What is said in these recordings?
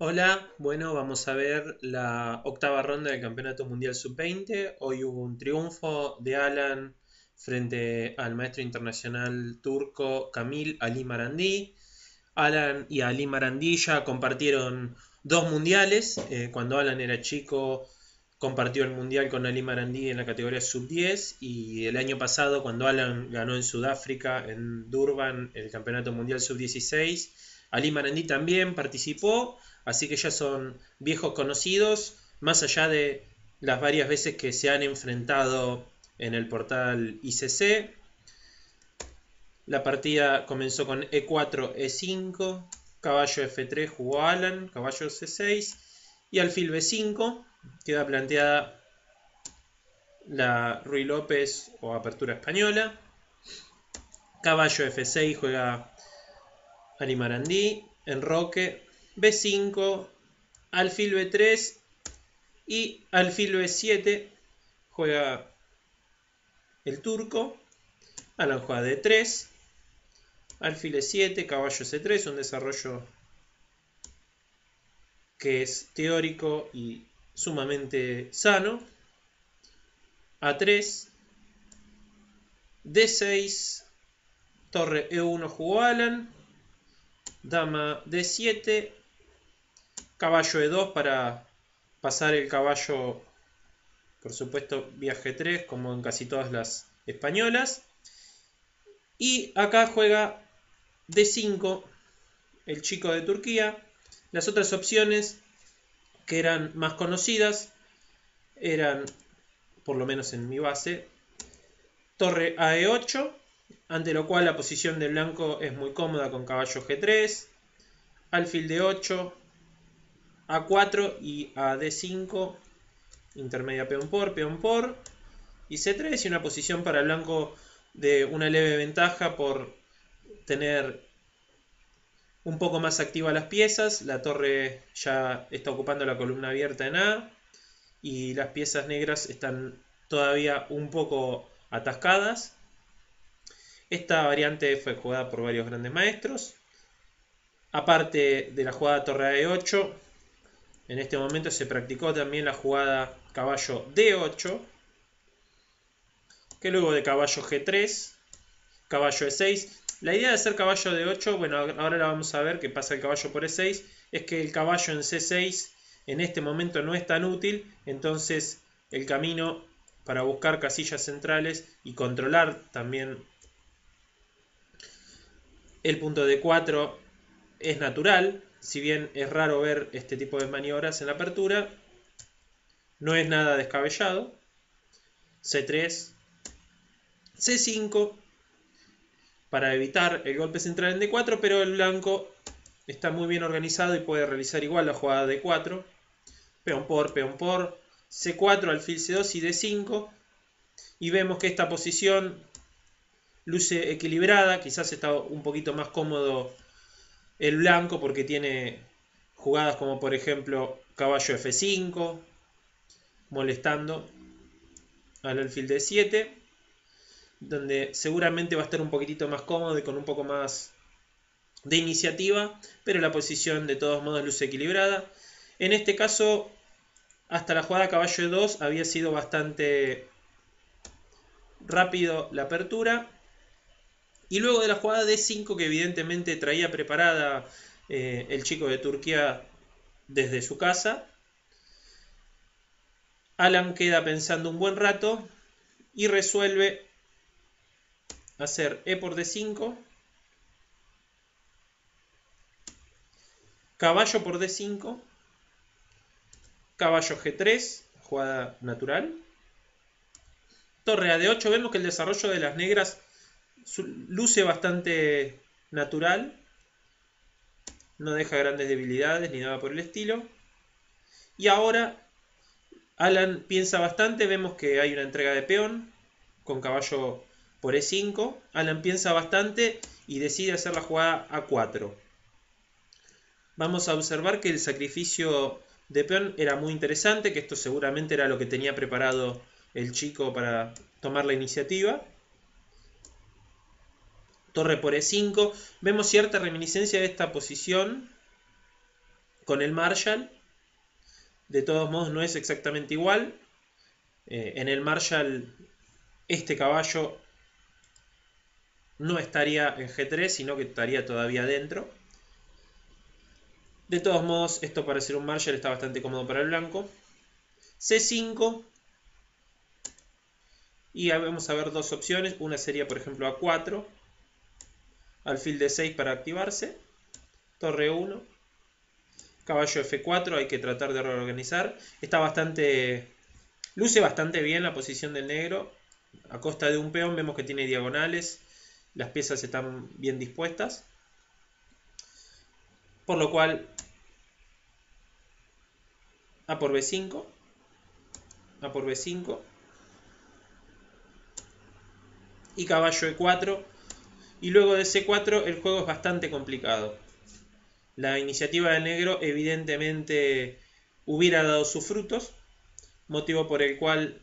Hola, bueno, vamos a ver la octava ronda del Campeonato Mundial Sub-20. Hoy hubo un triunfo de Alan frente al maestro internacional turco Kamil Ali Marandi. Alan y Ali Marandi ya compartieron dos mundiales. Cuando Alan era chico compartió el mundial con Ali Marandi en la categoría Sub-10 y el año pasado cuando Alan ganó en Sudáfrica, en Durban, el Campeonato Mundial Sub-16, Ali Marandi también participó. Así que ya son viejos conocidos, más allá de las varias veces que se han enfrentado en el portal ICC. La partida comenzó con E4, E5, caballo F3 jugó Alan, caballo C6 y alfil B5. Queda planteada la Ruy López o apertura española. Caballo F6 juega Ali Marandí, enroque B5, alfil B3 y alfil B7 juega el turco. Alan juega D3, alfil E7, caballo C3, un desarrollo que es teórico y sumamente sano. A3, D6, torre E1 jugó Alan, dama D7, caballo E2 para pasar el caballo, por supuesto, vía G3, como en casi todas las españolas. Y acá juega D5 el chico de Turquía. Las otras opciones que eran más conocidas eran, por lo menos en mi base, torre a E8, ante lo cual la posición de blanco es muy cómoda con caballo G3, alfil D8, A4 y a D5, intermedia peón por, y C3, y una posición para blanco de una leve ventaja por tener un poco más activa las piezas. La torre ya está ocupando la columna abierta en A y las piezas negras están todavía un poco atascadas. Esta variante fue jugada por varios grandes maestros. Aparte de la jugada torre a E8, en este momento se practicó también la jugada caballo D8, que luego de caballo G3, caballo E6. La idea de hacer caballo D8, bueno, ahora la vamos a ver que pasa el caballo por E6, es que el caballo en C6 en este momento no es tan útil, entonces el camino para buscar casillas centrales y controlar también el punto D4 es natural, si bien es raro ver este tipo de maniobras en la apertura, no es nada descabellado. C3, C5 para evitar el golpe central en D4, pero el blanco está muy bien organizado y puede realizar igual la jugada D4, peón por, C4, alfil C2 y D5, y vemos que esta posición luce equilibrada, quizás está un poquito más cómodo el blanco porque tiene jugadas como por ejemplo caballo F5, molestando al alfil D7, donde seguramente va a estar un poquitito más cómodo y con un poco más de iniciativa, pero la posición de todos modos luce equilibrada. En este caso, hasta la jugada caballo E2 había sido bastante rápido la apertura. Y luego de la jugada D5, que evidentemente traía preparada el chico de Turquía desde su casa, Alan queda pensando un buen rato y resuelve hacer E por D5, caballo por D5, caballo G3, jugada natural, torre a D8. Vemos que el desarrollo de las negras luce bastante natural, no deja grandes debilidades ni nada por el estilo. Y ahora Alan piensa bastante, vemos que hay una entrega de peón con caballo por E5. Alan piensa bastante y decide hacer la jugada A4. Vamos a observar que el sacrificio de peón era muy interesante, que esto seguramente era lo que tenía preparado el chico para tomar la iniciativa. Torre por E5. Vemos cierta reminiscencia de esta posición con el Marshall. De todos modos no es exactamente igual. En el Marshall este caballo no estaría en G3, sino que estaría todavía dentro. De todos modos, esto para ser un Marshall está bastante cómodo para el blanco. C5. Y vamos a ver dos opciones. Una sería, por ejemplo, A4. Alfil D6 para activarse. Torre 1. Caballo F4. Hay que tratar de reorganizar. Está bastante... Luce bastante bien la posición del negro. A costa de un peón vemos que tiene diagonales. Las piezas están bien dispuestas. Por lo cual... A por B5. A por B5. Y caballo E4. Y luego de C4 el juego es bastante complicado. La iniciativa del negro evidentemente hubiera dado sus frutos, motivo por el cual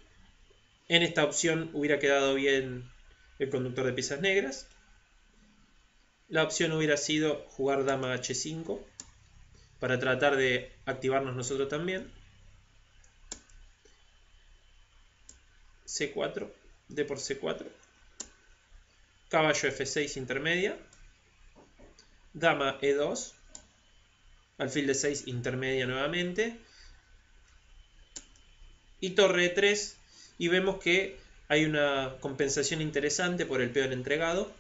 en esta opción hubiera quedado bien el conductor de piezas negras. La opción hubiera sido jugar dama H5 para tratar de activarnos nosotros también. C4, D por C4. Caballo F6 intermedia. Dama E2. Alfil D6 intermedia nuevamente. Y torre E3. Y vemos que hay una compensación interesante por el peón entregado.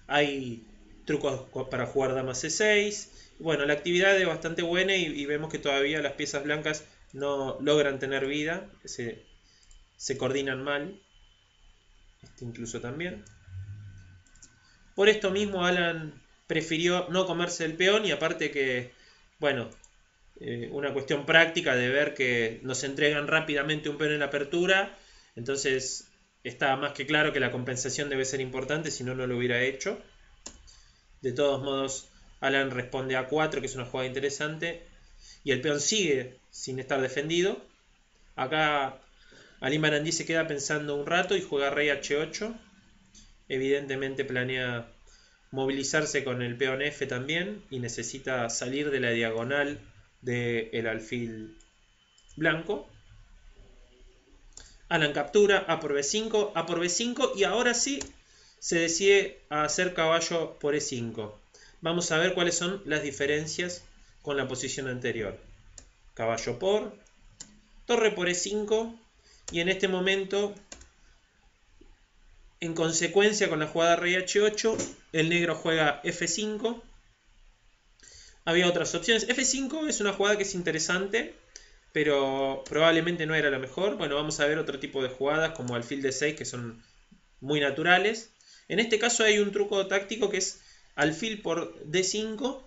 Hay trucos para jugar dama C6. Bueno, la actividad es bastante buena y vemos que todavía las piezas blancas no logran tener vida. Se coordinan mal. Este incluso también. Por esto mismo Alan prefirió no comerse el peón y aparte que, bueno, una cuestión práctica de ver que nos entregan rápidamente un peón en la apertura. Entonces está más que claro que la compensación debe ser importante, si no, no lo hubiera hecho. De todos modos, Alan responde a 4, que es una jugada interesante. Y el peón sigue sin estar defendido. Acá Ali Marandí se queda pensando un rato y juega rey H8. Evidentemente planea movilizarse con el peón F también. Y necesita salir de la diagonal del alfil blanco. Alan captura, A por B5, A por B5 y ahora sí se decide a hacer caballo por E5. Vamos a ver cuáles son las diferencias con la posición anterior. Caballo por, torre por E5 y en este momento, en consecuencia con la jugada rey H8, el negro juega F5. Había otras opciones. F5 es una jugada que es interesante, pero probablemente no era la mejor. Bueno, vamos a ver otro tipo de jugadas como alfil D6 que son muy naturales. En este caso hay un truco táctico que es alfil por D5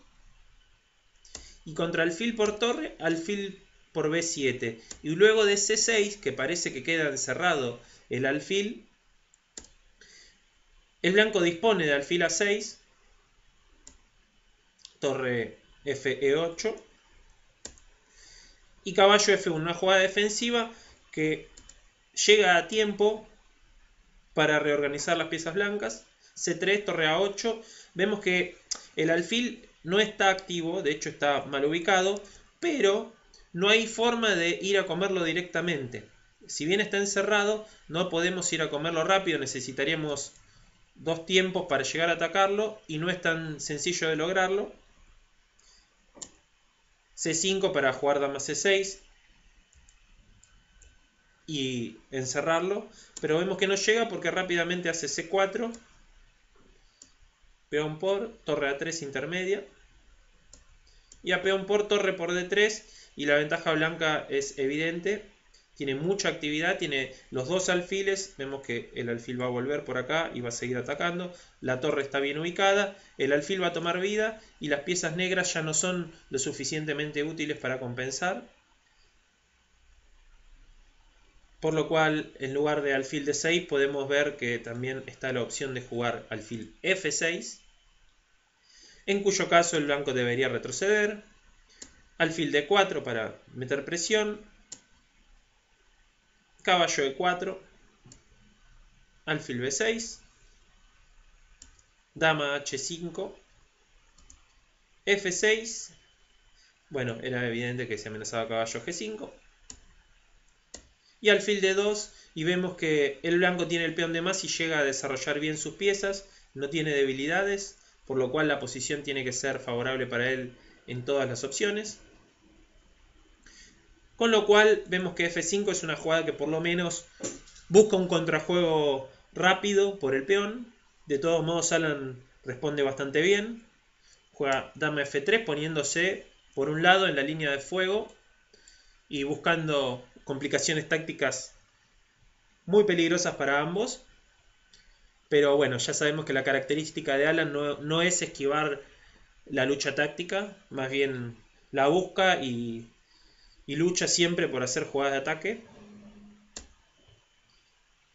y contra alfil por torre, alfil por B7. Y luego de C6, que parece que queda encerrado el alfil, el blanco dispone de alfil A6, torre FE8 y caballo F1, una jugada defensiva que llega a tiempo para reorganizar las piezas blancas. C3, torre A8. Vemos que el alfil no está activo, de hecho está mal ubicado, pero no hay forma de ir a comerlo directamente. Si bien está encerrado, no podemos ir a comerlo rápido, necesitaríamos dos tiempos para llegar a atacarlo y no es tan sencillo de lograrlo. C5 para jugar dama C6 y encerrarlo, pero vemos que no llega porque rápidamente hace C4, peón por, torre A3 intermedia, y a peón por, torre por D3, y la ventaja blanca es evidente, tiene mucha actividad, tiene los dos alfiles, vemos que el alfil va a volver por acá y va a seguir atacando, la torre está bien ubicada, el alfil va a tomar vida y las piezas negras ya no son lo suficientemente útiles para compensar. Por lo cual, en lugar de alfil D6, podemos ver que también está la opción de jugar alfil F6, en cuyo caso el blanco debería retroceder, alfil D4 para meter presión, caballo E4, alfil B6, dama H5, F6 Bueno, era evidente que se amenazaba caballo G5. Y alfil D2 y vemos que el blanco tiene el peón de más y llega a desarrollar bien sus piezas, no tiene debilidades, por lo cual la posición tiene que ser favorable para él en todas las opciones. Con lo cual vemos que F5 es una jugada que por lo menos busca un contrajuego rápido por el peón. De todos modos Alan responde bastante bien. Juega dama F3 poniéndose por un lado en la línea de fuego y buscando complicaciones tácticas muy peligrosas para ambos. Pero bueno, ya sabemos que la característica de Alan no es esquivar la lucha táctica, más bien la busca y lucha siempre por hacer jugadas de ataque.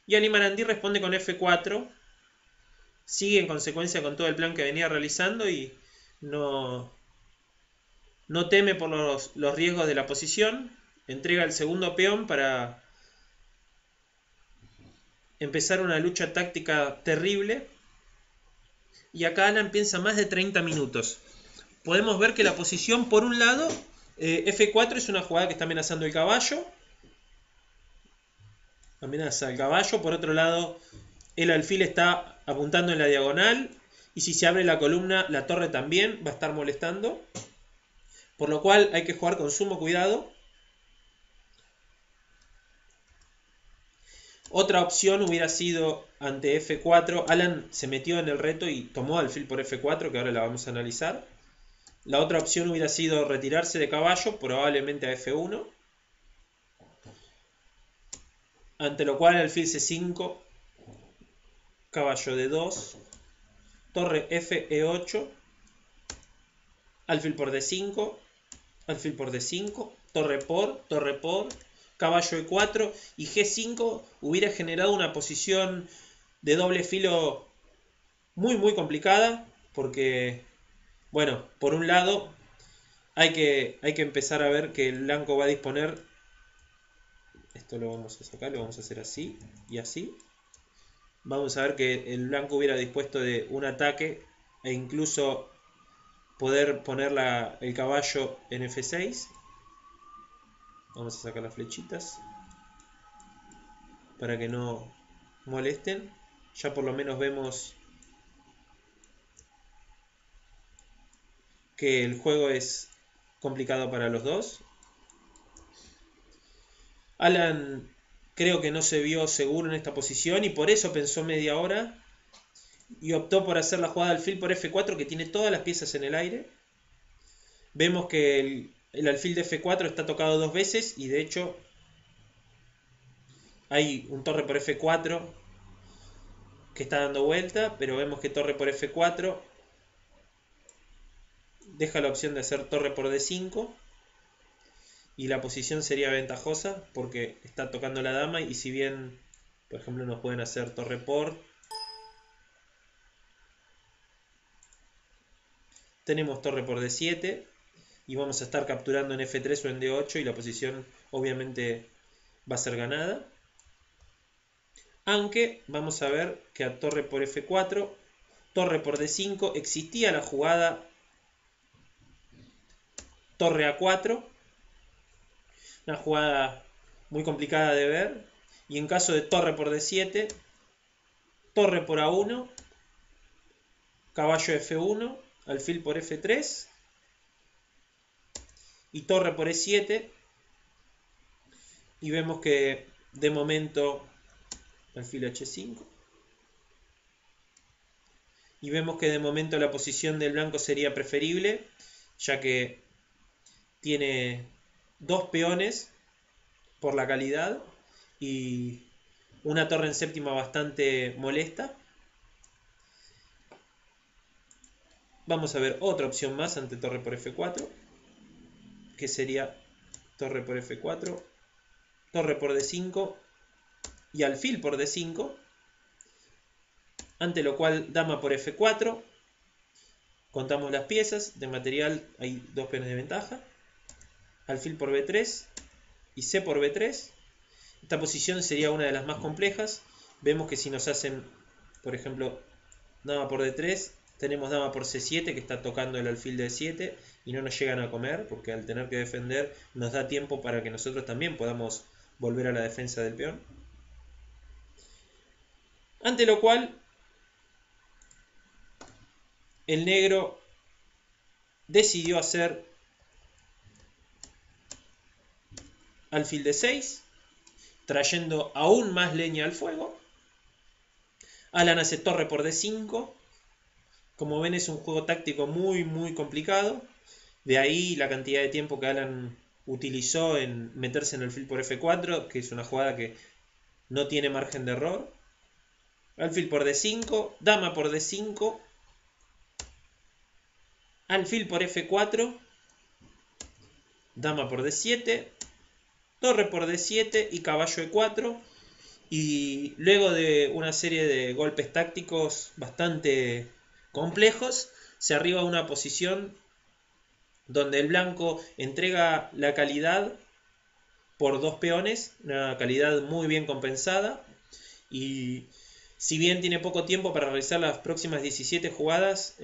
Y Alimarandi responde con F4, sigue en consecuencia con todo el plan que venía realizando y no teme por los riesgos de la posición, entrega el segundo peón para empezar una lucha táctica terrible. Y acá Alan piensa más de 30 minutos. Podemos ver que la posición, por un lado, F4 es una jugada que está amenazando el caballo. Amenaza al caballo. Por otro lado, el alfil está apuntando en la diagonal. Y si se abre la columna, la torre también va a estar molestando. Por lo cual hay que jugar con sumo cuidado. Otra opción hubiera sido ante F4. Alan se metió en el reto y tomó alfil por F4, que ahora la vamos a analizar. La otra opción hubiera sido retirarse de caballo, probablemente a F1. Ante lo cual alfil C5, caballo D2, torre FE8, alfil por D5, alfil por D5, torre por, caballo E4 y G5 hubiera generado una posición de doble filo muy complicada porque, bueno, por un lado hay que empezar a ver que el blanco va a disponer, esto lo vamos a sacar, lo vamos a hacer así y así. Vamos a ver que el blanco hubiera dispuesto de un ataque e incluso poder poner el caballo en F6. Vamos a sacar las flechitas para que no molesten. Ya por lo menos vemos que el juego es complicado para los dos. Alan creo que no se vio seguro en esta posición y por eso pensó media hora y optó por hacer la jugada alfil por F4, que tiene todas las piezas en el aire. Vemos que el alfil de F4 está tocado dos veces y de hecho hay un torre por F4 que está dando vuelta, pero vemos que torre por F4 deja la opción de hacer torre por D5 y la posición sería ventajosa porque está tocando la dama y si bien, por ejemplo, nos pueden hacer torre por, tenemos torre por D7 y vamos a estar capturando en F3 o en D8 y la posición obviamente va a ser ganada. Aunque vamos a ver que a torre por F4, torre por D5, existía la jugada torre A4, una jugada muy complicada de ver, y en caso de torre por D7, torre por A1, caballo F1, alfil por F3 y torre por E7, y vemos que de momento alfil H5 y vemos que de momento la posición del blanco sería preferible, ya que tiene dos peones por la calidad y una torre en séptima bastante molesta. Vamos a ver otra opción más ante torre por F4, que sería torre por F4, torre por D5 y alfil por D5, ante lo cual dama por F4, contamos las piezas, de material hay dos peones de ventaja, alfil por B3 y C por B3. Esta posición sería una de las más complejas. Vemos que si nos hacen, por ejemplo, dama por D3, Tenemos dama por C7 que está tocando el alfil de 7 y no nos llegan a comer porque al tener que defender nos da tiempo para que nosotros también podamos volver a la defensa del peón. Ante lo cual el negro decidió hacer alfil de 6, trayendo aún más leña al fuego. Alan hace torre por D5. Como ven, es un juego táctico muy complicado. De ahí la cantidad de tiempo que Alan utilizó en meterse en alfil por F4, que es una jugada que no tiene margen de error. Alfil por D5, dama por D5, alfil por F4, dama por D7, torre por D7 y caballo E4. Y luego de una serie de golpes tácticos bastante complejos, se arriba a una posición donde el blanco entrega la calidad por 2 peones, una calidad muy bien compensada, y si bien tiene poco tiempo para realizar las próximas 17 jugadas,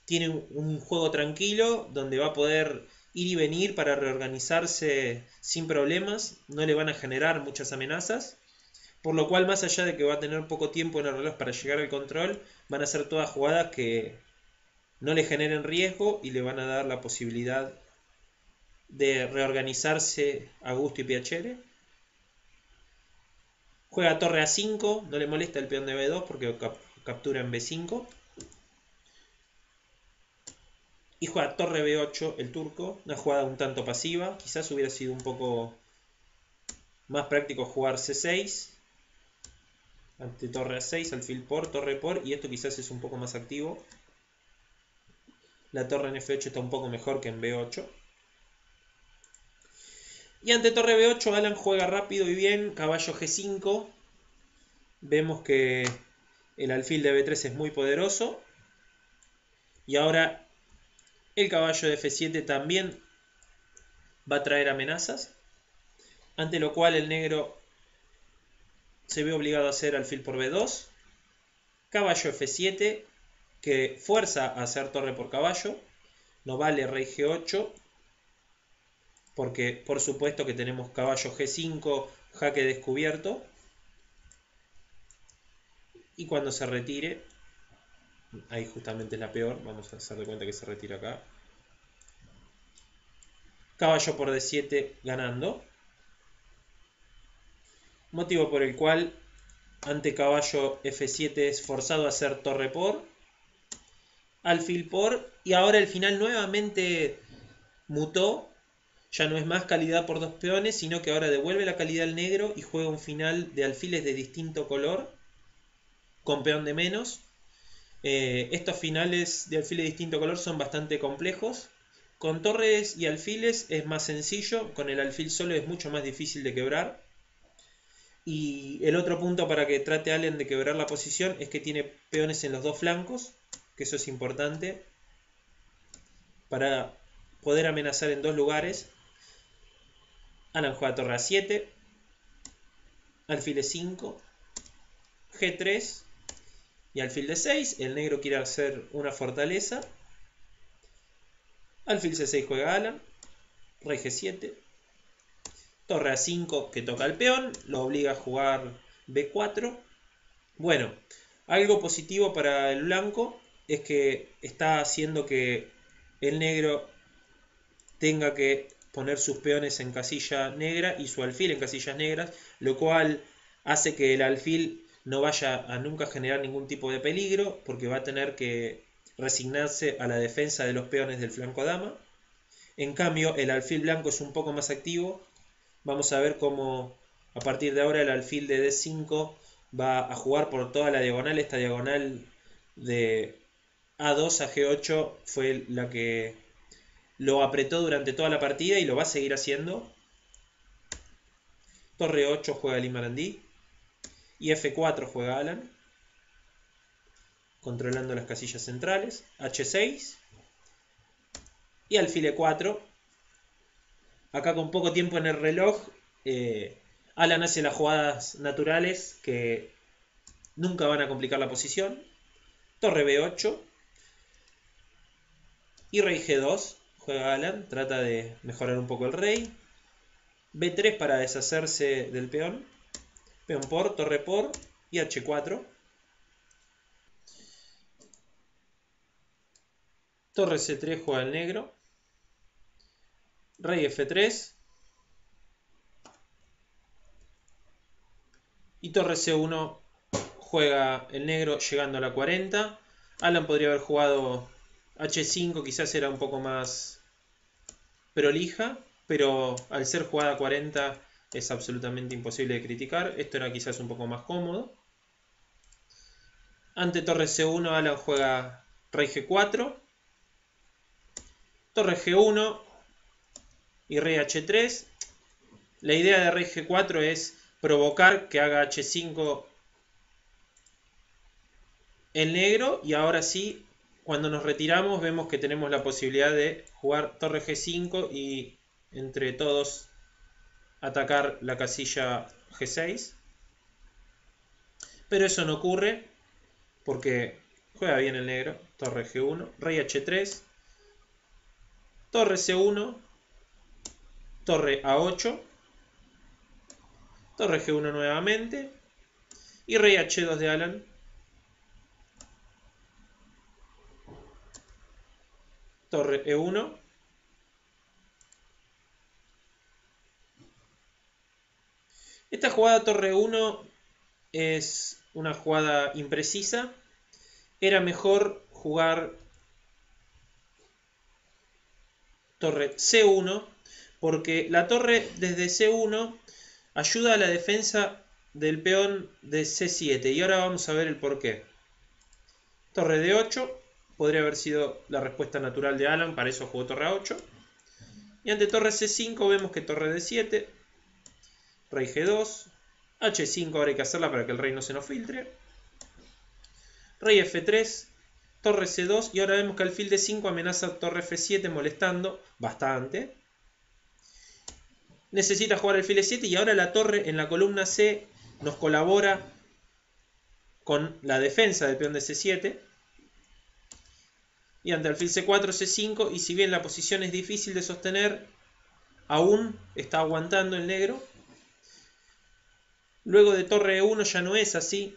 tiene un juego tranquilo donde va a poder ir y venir para reorganizarse sin problemas, no le van a generar muchas amenazas. Por lo cual, más allá de que va a tener poco tiempo en el reloj para llegar al control, van a ser todas jugadas que no le generen riesgo y le van a dar la posibilidad de reorganizarse a gusto y piacere. Juega torre A5, no le molesta el peón de B2 porque captura en B5. Y juega torre B8 el turco, una jugada un tanto pasiva. Quizás hubiera sido un poco más práctico jugar C6. Ante torre A6, alfil por, torre por, y esto quizás es un poco más activo. La torre en F8 está un poco mejor que en B8. Y ante torre B8 Alan juega rápido y bien, caballo G5. Vemos que el alfil de B3 es muy poderoso. Y ahora el caballo de F7 también va a traer amenazas. Ante lo cual el negro se ve obligado a hacer alfil por B2. Caballo F7, que fuerza a hacer torre por caballo. No vale rey G8. Porque por supuesto que tenemos caballo G5, jaque descubierto. Y cuando se retire, ahí justamente es la peor, vamos a hacer de cuenta que se retira acá. Caballo por D7 ganando. Motivo por el cual ante caballo F7 es forzado a hacer torre por, alfil por, y ahora el final nuevamente mutó. Ya no es más calidad por 2 peones, sino que ahora devuelve la calidad al negro y juega un final de alfiles de distinto color, con peón de menos. Estos finales de alfiles de distinto color son bastante complejos. Con torres y alfiles es más sencillo, con el alfil solo es mucho más difícil de quebrar. Y el otro punto para que trate Allen de quebrar la posición es que tiene peones en los dos flancos, que eso es importante para poder amenazar en dos lugares. Alan juega torre A7, alfil E5, G3 y alfil D6. El negro quiere hacer una fortaleza. Alfil C6 juega Alan, rey G7, torre A5 que toca el peón, lo obliga a jugar B4. Bueno, algo positivo para el blanco es que está haciendo que el negro tenga que poner sus peones en casilla negra y su alfil en casillas negras, lo cual hace que el alfil no vaya a nunca generar ningún tipo de peligro, porque va a tener que resignarse a la defensa de los peones del flanco dama. En cambio, el alfil blanco es un poco más activo. Vamos a ver cómo a partir de ahora el alfil de D5 va a jugar por toda la diagonal. Esta diagonal de A2 a G8 fue la que lo apretó durante toda la partida y lo va a seguir haciendo. Torre 8 juega Limarandí y F4 juega Alan, controlando las casillas centrales. H6 y alfil E4. Acá con poco tiempo en el reloj, Alan hace las jugadas naturales que nunca van a complicar la posición. Torre B8, Y rey G2, juega Alan, trata de mejorar un poco el rey. B3 para deshacerse del peón. Peón por, torre por y H4. Torre C3 juega el negro. Rey F3. Y torre C1 juega el negro llegando a la 40. Alan podría haber jugado H5, quizás era un poco más prolija, pero al ser jugada 40 es absolutamente imposible de criticar. Esto era quizás un poco más cómodo. Ante torre C1 Alan juega rey G4, torre G1 y rey H3. La idea de rey G4 es provocar que haga H5 el negro, y ahora sí, cuando nos retiramos vemos que tenemos la posibilidad de jugar torre G5 y entre todos atacar la casilla G6. Pero eso no ocurre porque juega bien el negro. Torre G1, rey H3, torre C1, torre A8, torre G1 nuevamente y rey H2 de Alan. Torre E1. Esta jugada torre 1 es una jugada imprecisa. Era mejor jugar torre C1 porque la torre desde C1 ayuda a la defensa del peón de C7 y ahora vamos a ver el porqué. Torre D8 podría haber sido la respuesta natural de Alan, para eso jugó torre A8. Y ante torre C5 vemos que torre D7, rey G2, H5 ahora hay que hacerla para que el rey no se nos filtre. Rey F3, torre C2 y ahora vemos que alfil D5 amenaza torre F7 molestando bastante. Necesita jugar alfil E7 y ahora la torre en la columna C nos colabora con la defensa del peón de C7. Y ante alfil C4, C5 y si bien la posición es difícil de sostener, aún está aguantando el negro. Luego de torre E1 ya no es así.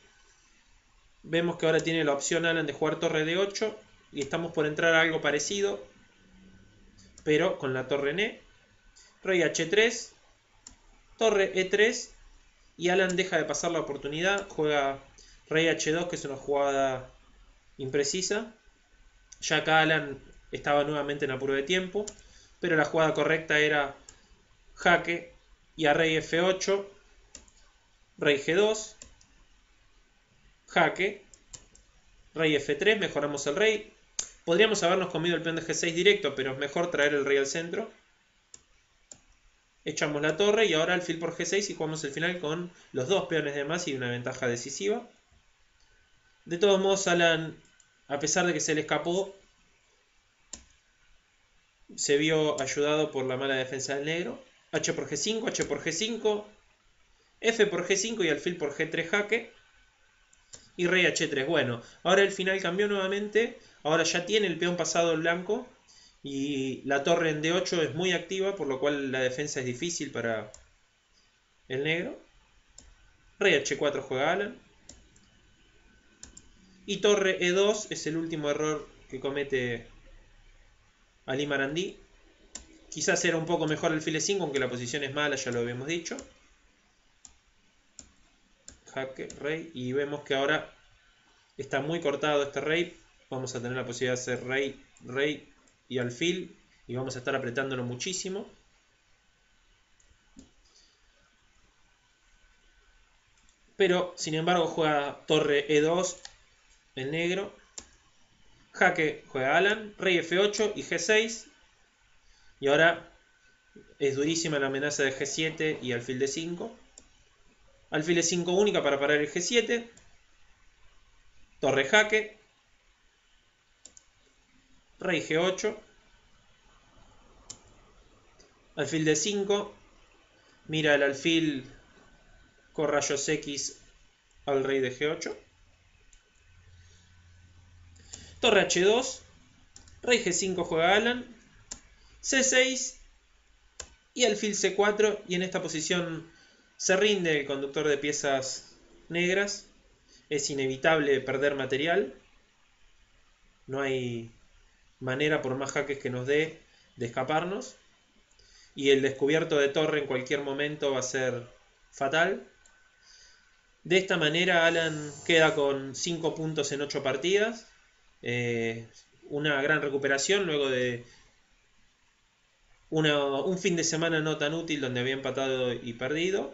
Vemos que ahora tiene la opción Alan de jugar torre D8 y estamos por entrar a algo parecido, pero con la torre en E. Rey H3, torre E3 y Alan deja de pasar la oportunidad, juega rey H2 que es una jugada imprecisa. Ya acá Alan estaba nuevamente en apuro de tiempo, pero la jugada correcta era jaque y a rey F8, rey G2, jaque, rey F3, mejoramos el rey. Podríamos habernos comido el peón de G6 directo, pero es mejor traer el rey al centro. Echamos la torre y ahora alfil por G6 y jugamos el final con los dos peones de más y una ventaja decisiva. De todos modos, Alan, a pesar de que se le escapó, se vio ayudado por la mala defensa del negro. H por G5, H por G5, F por G5 y alfil por G3 jaque. Y rey H3. Bueno, ahora el final cambió nuevamente. Ahora ya tiene el peón pasado el blanco. Y la torre en D8 es muy activa, por lo cual la defensa es difícil para el negro. Rey H4 juega Alan. Y torre E2 es el último error que comete Ali Marandí. Quizás era un poco mejor alfil E5, aunque la posición es mala, ya lo habíamos dicho. Jaque, rey. Y vemos que ahora está muy cortado este rey. Vamos a tener la posibilidad de hacer rey, rey y alfil. Y vamos a estar apretándolo muchísimo. Pero, sin embargo, juega torre E2 el negro. Jaque juega Alan. Rey F8 y G6. Y ahora es durísima la amenaza de G7 y alfil D5. Alfil E5 única para parar el G7. Torre jaque. Rey G8. Alfil D5. Mira el alfil con rayos X al rey de G8. Torre H2. Rey G5 juega Alan. C6 y alfil C4. Y en esta posición se rinde el conductor de piezas negras. Es inevitable perder material. No hay manera, por más jaques que nos dé, de escaparnos. Y el descubierto de torre en cualquier momento va a ser fatal. De esta manera Alan queda con 5 puntos en 8 partidas. Una gran recuperación luego de un fin de semana no tan útil donde había empatado y perdido.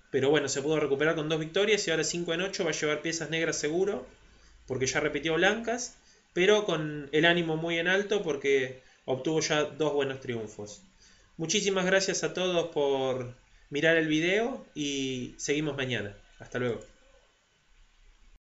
Pero bueno, se pudo recuperar con 2 victorias y ahora 5 en 8 va a llevar piezas negras seguro, porque ya repitió blancas, pero con el ánimo muy en alto porque obtuvo ya 2 buenos triunfos. Muchísimas gracias a todos por mirar el video y seguimos mañana. Hasta luego.